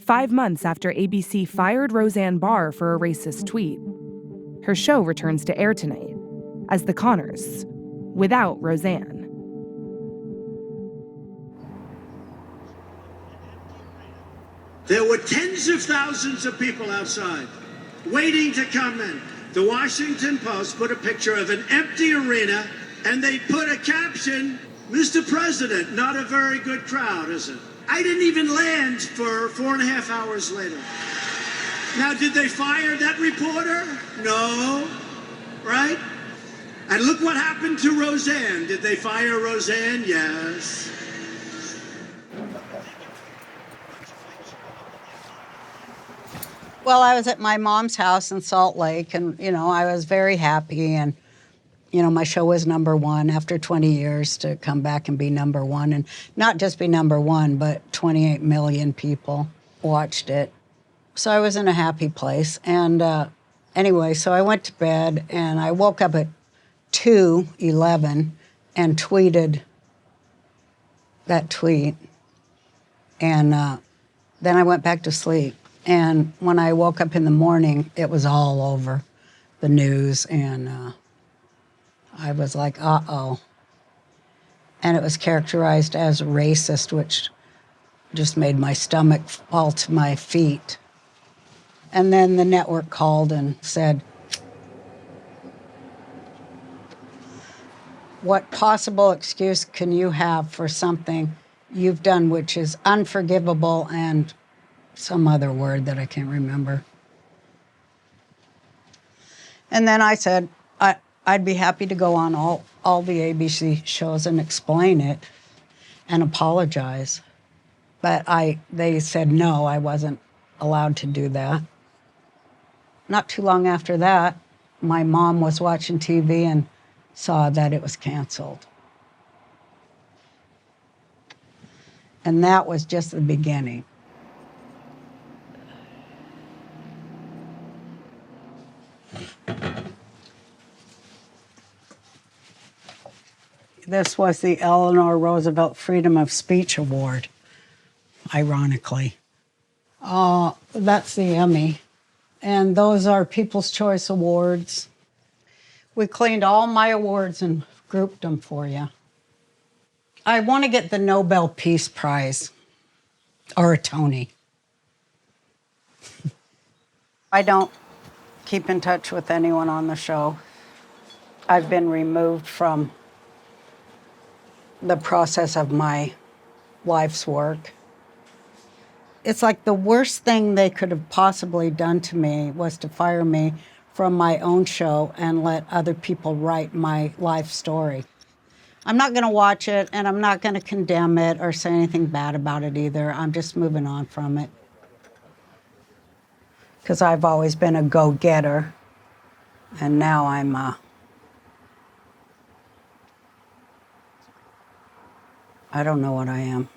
5 months after ABC fired Roseanne Barr for a racist tweet, her show returns to air tonight as The Conners, without Roseanne. There were tens of thousands of people outside waiting to come in. The Washington Post put a picture of an empty arena and they put a caption, "Mr. President, not a very good crowd, is it?" I didn't even land for 4.5 hours later. Now, did they fire that reporter? No, right? And look what happened to Roseanne. Did they fire Roseanne? Yes. Well, I was at my mom's house in Salt Lake, and, I was very happy, and, my show was #1 after 20 years to come back and be #1, and not just be #1, but 28 million people watched it. So I was in a happy place, and anyway, so I went to bed, and I woke up at 2:11 and tweeted that tweet, and then I went back to sleep. And when I woke up in the morning, it was all over the news, and I was like, uh-oh. And it was characterized as racist, which just made my stomach fall to my feet. And then the network called and said, what possible excuse can you have for something you've done which is unforgivable and some other word that I can't remember. And then I said, I'd be happy to go on all the ABC shows and explain it and apologize. But they said no, I wasn't allowed to do that. Not too long after that, my mom was watching TV and saw that it was canceled. And that was just the beginning. This was the Eleanor Roosevelt Freedom of Speech Award, ironically. That's the Emmy. And those are People's Choice Awards. We cleaned all my awards and grouped them for you. I want to get the Nobel Peace Prize, or a Tony. I don't keep in touch with anyone on the show. I've been removed from the process of my life's work. It's like the worst thing they could have possibly done to me was to fire me from my own show and let other people write my life story. I'm not going to watch it, and I'm not going to condemn it or say anything bad about it either. I'm just moving on from it. Because I've always been a go-getter, and now I'm I don't know what I am.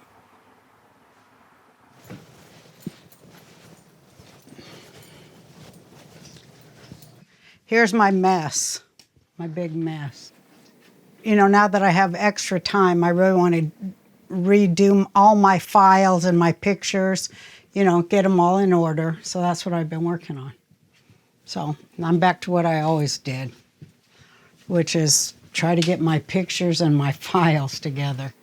Here's my mess, my big mess. Now that I have extra time, I really want to redo all my files and my pictures, get them all in order. So that's what I've been working on. So I'm back to what I always did, which is try to get my pictures and my files together.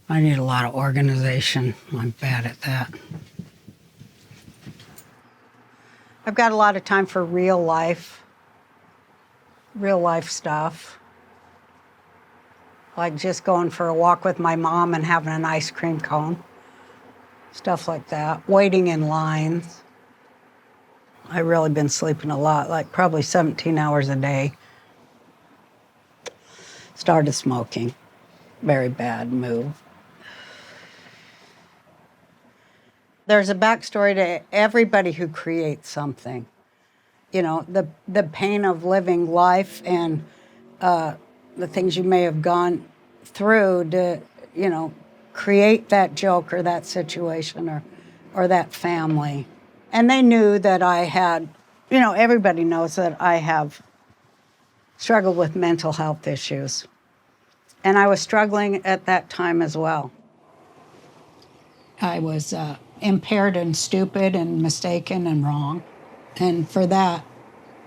I need a lot of organization. I'm bad at that. I've got a lot of time for real life stuff. Like just going for a walk with my mom and having an ice cream cone. Stuff like that. Waiting in lines. I've really been sleeping a lot, like probably 17 hours a day. Started smoking. Very bad move. There's a backstory to everybody who creates something. The pain of living life and the things you may have gone through to, create that joke or that situation or that family. And they knew that I had, everybody knows that I have struggled with mental health issues. And I was struggling at that time as well. I was impaired and stupid and mistaken and wrong. And for that,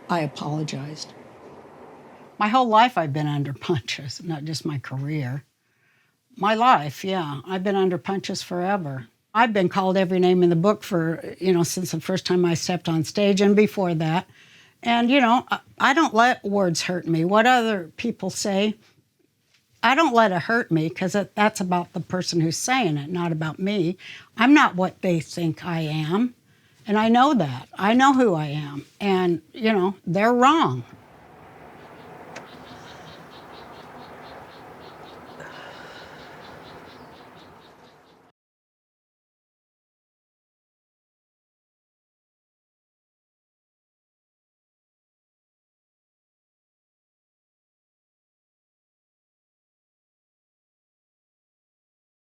I apologized. My whole life I've been under punches, not just my career. My life, yeah. I've been under punches forever. I've been called every name in the book for, since the first time I stepped on stage and before that. And, I don't let words hurt me. What other people say, I don't let it hurt me because that's about the person who's saying it, not about me. I'm not what they think I am. And I know that. I know who I am. And, they're wrong.